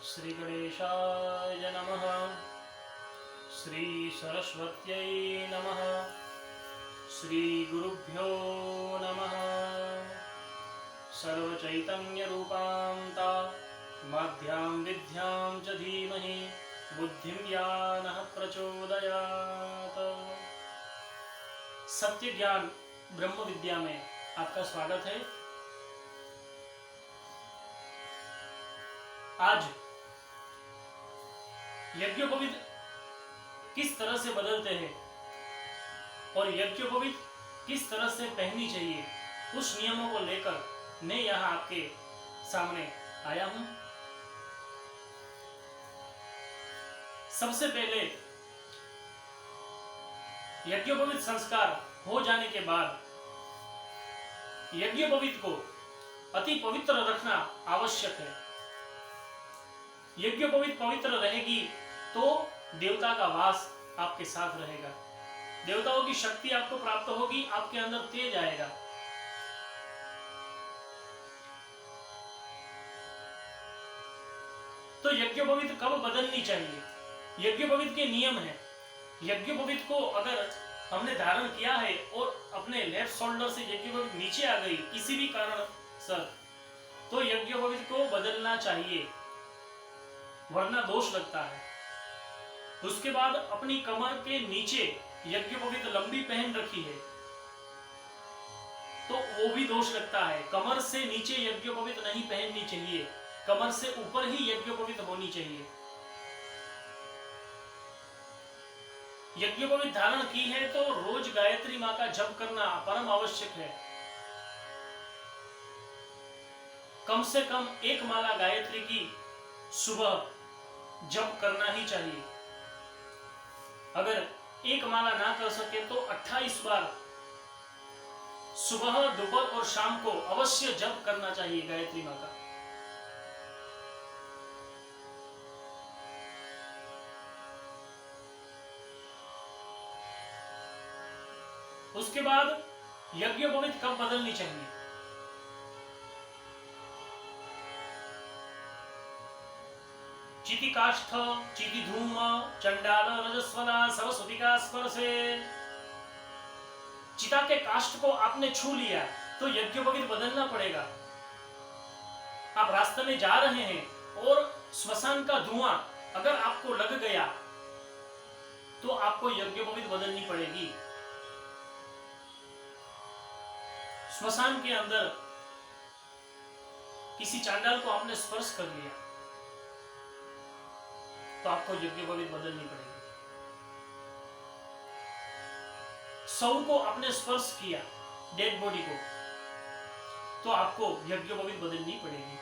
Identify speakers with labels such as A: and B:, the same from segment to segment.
A: श्री गणेशाय नमः। श्री सरस्वत्यै नमः। श्री गुरुभ्यो नमः। सर्वचैतन्यरूपां माध्यां विद्यां च धीमहि बुद्धिं या नः प्रचोदयात्। सत्य ज्ञान ब्रह्म विद्या में आपका स्वागत है। आज यज्ञोपवीत किस तरह से बदलते हैं और यज्ञोपवीत किस तरह से पहननी चाहिए, उस नियमों को लेकर मैं यहाँ आपके सामने आया हूं। सबसे पहले यज्ञोपवीत संस्कार हो जाने के बाद यज्ञोपवीत को अति पवित्र रखना आवश्यक है। यज्ञोपवीत पवित्र रहेगी तो देवता का वास आपके साथ रहेगा, देवताओं की शक्ति आपको प्राप्त होगी, आपके अंदर तेज आएगा। तो यज्ञोपवीत कब बदलनी चाहिए? यज्ञोपवीत के नियम है। यज्ञोपवीत को अगर हमने धारण किया है और अपने लेफ्ट शोल्डर से यज्ञोपवीत नीचे आ गई किसी भी कारण सर, तो यज्ञोपवीत को बदलना चाहिए, वरना दोष लगता है। उसके बाद अपनी कमर के नीचे यज्ञोपवीत लंबी पहन रखी है तो वो भी दोष लगता है। कमर से नीचे यज्ञोपवीत नहीं पहननी चाहिए, कमर से ऊपर ही यज्ञोपवीत होनी चाहिए। यज्ञोपवीत धारण की है तो रोज गायत्री मां का जप करना परम आवश्यक है। कम से कम एक माला गायत्री की सुबह जप करना ही चाहिए। अगर एक माला ना कर सके तो 28 बार सुबह, दोपहर और शाम को अवश्य जप करना चाहिए गायत्री मां का। उसके बाद यज्ञोपवीत कब बदलनी चाहिए? चिति काष्ठ, चिति धूम, चंडाल रजस्वला सरस्वती का स्पर्शे। चिता के काष्ठ को आपने छू लिया तो यज्ञोपवीत बदलना पड़ेगा। आप रास्ते में जा रहे हैं और श्मशान का धुआं अगर आपको लग गया तो आपको यज्ञोपवीत बदलनी पड़ेगी। श्मशान के अंदर किसी चांडाल को आपने स्पर्श कर लिया तो आपको यज्ञोपवीत बदलनी पड़ेगी। शव को आपने स्पर्श किया, डेड बॉडी को, तो आपको यज्ञोपवीत बदलनी पड़ेगी।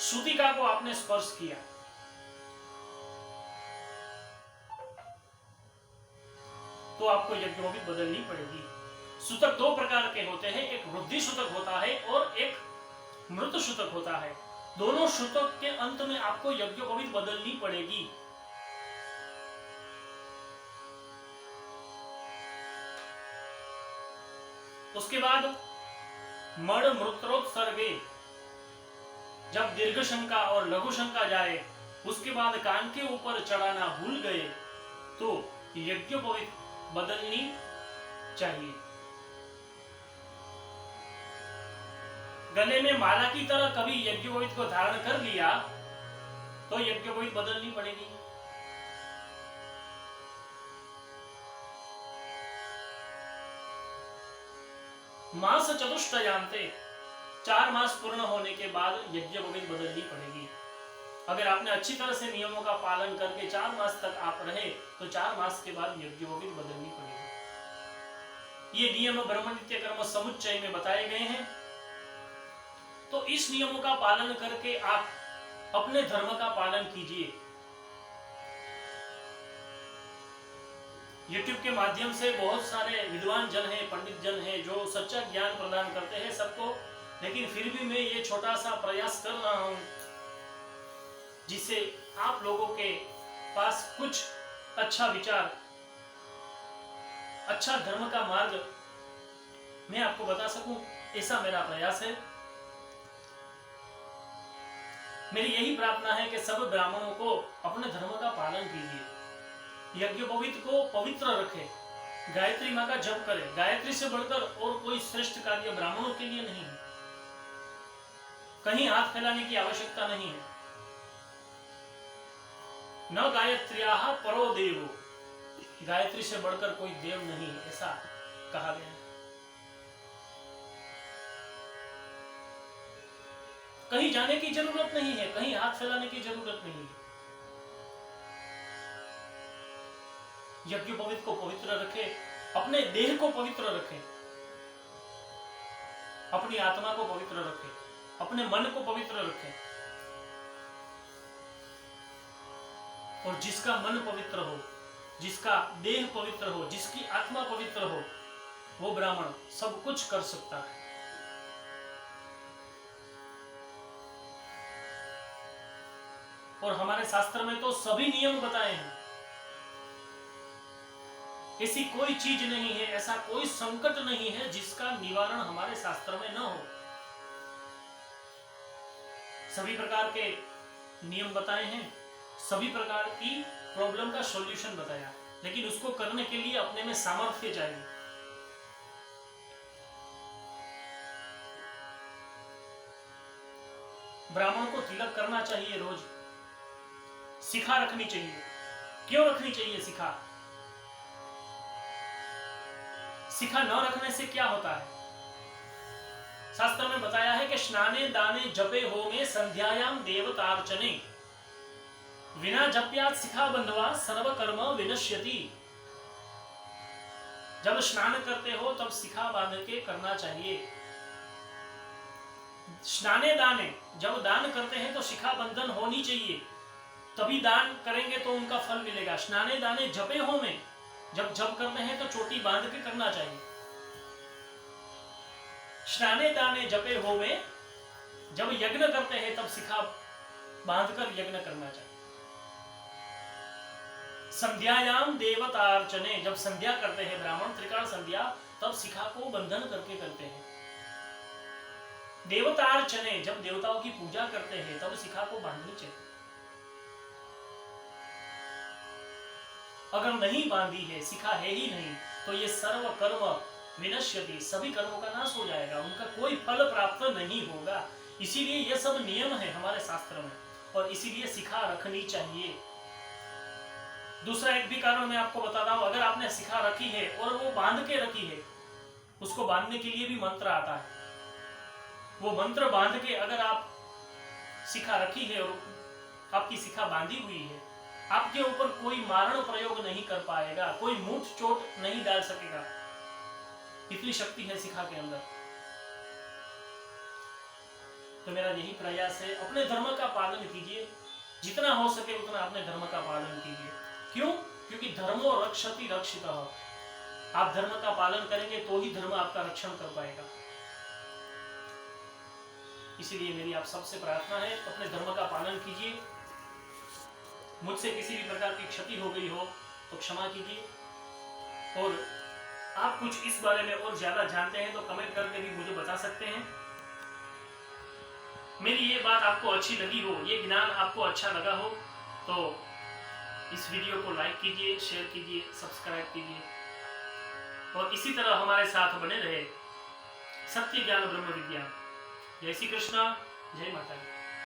A: सूतिका को आपने स्पर्श किया तो आपको यज्ञोपवीत बदलनी पड़ेगी। सूतक दो प्रकार के होते हैं, एक वृद्धि सूतक होता है और एक मृत सूतक होता है। दोनों सूतक के अंत में आपको यज्ञोपवीत बदलनी पड़ेगी। उसके बाद मण मूत्रोत्सर्गे, जब दीर्घ शंका और लघु शंका जाए, उसके बाद कान के ऊपर चढ़ाना भूल गए तो यज्ञोपवीत बदलनी चाहिए। गले में माला की तरह कभी यज्ञोपवीत को धारण कर लिया तो यज्ञोपवीत बदलनी पड़ेगी। मास चतुष्टयांते, 4 मास पूर्ण होने के बाद यज्ञोपवीत बदलनी पड़ेगी। अगर आपने अच्छी तरह से नियमों का पालन करके 4 मास तक आप रहे तो 4 मास के बाद यज्ञोपवीत बदलनी पड़ेगी। ये नियम ब्रह्म नित्य कर्म समुच्चय में बताए गए हैं। तो इस नियमों का पालन करके आप अपने धर्म का पालन कीजिए। YouTube के माध्यम से बहुत सारे विद्वान जन हैं, पंडित जन हैं जो सच्चा ज्ञान प्रदान करते हैं सबको, लेकिन फिर भी मैं ये छोटा सा प्रयास कर रहा हूं जिससे आप लोगों के पास कुछ अच्छा विचार, अच्छा धर्म का मार्ग मैं आपको बता सकूं, ऐसा मेरा प्रयास है। मेरी यही प्रार्थना है कि सब ब्राह्मणों को अपने धर्म का पालन कीजिए, यज्ञोपवीत को पवित्र रखें, गायत्री माँ का जप करें। गायत्री से बढ़कर और कोई श्रेष्ठ कार्य ब्राह्मणों के लिए नहीं है, कहीं हाथ फैलाने की आवश्यकता नहीं है। न गायत्र्याः परो देवो, गायत्री से बढ़कर कोई देव नहीं है, ऐसा कहा गया है। कहीं जाने की जरूरत नहीं है, कहीं हाथ फैलाने की जरूरत नहीं है। यज्ञोपवीत को पवित्र रखें, अपने देह को पवित्र रखें, अपनी आत्मा को पवित्र रखें, अपने मन को पवित्र रखें। और जिसका मन पवित्र हो, जिसका देह पवित्र हो, जिसकी आत्मा पवित्र हो, वो ब्राह्मण सब कुछ कर सकता है। और हमारे शास्त्र में तो सभी नियम बताए हैं। ऐसी कोई चीज नहीं है, ऐसा कोई संकट नहीं है जिसका निवारण हमारे शास्त्र में न हो। सभी प्रकार के नियम बताए हैं, सभी प्रकार की प्रॉब्लम का सॉल्यूशन बताया, लेकिन उसको करने के लिए अपने में सामर्थ्य चाहिए। ब्राह्मण को तिलक करना चाहिए, रोज शिखा रखनी चाहिए। क्यों रखनी चाहिए शिखा? शिखा न रखने से क्या होता है? शास्त्र में बताया है कि स्नाने दाने जपे होमे संध्यायाम देवतार्चने, विना जप्यात् शिखा बंधवा सर्व कर्म विनश्यति। जब स्नान करते हो तब शिखा बांध के करना चाहिए। स्नाने दाने, जब दान करते हैं तो शिखा बंधन होनी चाहिए, तभी दान करेंगे तो उनका फल मिलेगा। स्नाने दाने जपे होमे, जब जप करते हैं तो चोटी बांध के करना चाहिए। स्नाने दाने जपे होमे, जब यज्ञ करते हैं तब शिखा बांधकर यज्ञ करना चाहिए। संध्यायाम देवतार्चने, जब संध्या करते हैं ब्राह्मण त्रिकाल संध्या, तब शिखा को बंधन करके करते हैं। देवतार्चने, जब देवताओं की पूजा करते हैं तब शिखा को बांधनी चाहिए। अगर नहीं बांधी है, शिखा है ही नहीं, तो ये सर्व कर्म विनश्यति, सभी कर्मों का नाश हो जाएगा, उनका कोई फल प्राप्त नहीं होगा। इसीलिए ये सब नियम है हमारे शास्त्र में, और इसीलिए शिखा रखनी चाहिए। दूसरा एक भी कारण मैं आपको बताता हूं, अगर आपने शिखा रखी है और वो बांध के रखी है, उसको बांधने के लिए भी मंत्र आता है। वो मंत्र बांध के अगर आप शिखा रखी है और आपकी शिखा बांधी हुई है, आपके ऊपर कोई मारण प्रयोग नहीं कर पाएगा, कोई मूठ चोट नहीं डाल सकेगा, इतनी शक्ति है शिखा के अंदर। तो मेरा यही प्रयास है, अपने धर्म का पालन कीजिए, जितना हो सके उतना अपने धर्म का पालन कीजिए। क्यों? क्योंकि धर्मो रक्षति रक्षितः। आप धर्म का पालन करेंगे तो ही धर्म आपका रक्षण कर पाएगा। इसीलिए मेरी आप सबसे प्रार्थना है, अपने धर्म का पालन कीजिए। मुझसे किसी भी प्रकार की क्षति हो गई हो तो क्षमा कीजिए, और आप कुछ इस बारे में और ज्यादा जानते हैं तो कमेंट करके भी मुझे बता सकते हैं। मेरी ये बात आपको अच्छी लगी हो, ये ज्ञान आपको अच्छा लगा हो, तो इस वीडियो को लाइक कीजिए, शेयर कीजिए, सब्सक्राइब कीजिए, और इसी तरह हमारे साथ बने रहे। सत्य ज्ञान ब्रह्म विज्ञान। जय श्री कृष्णा, जय माता दी।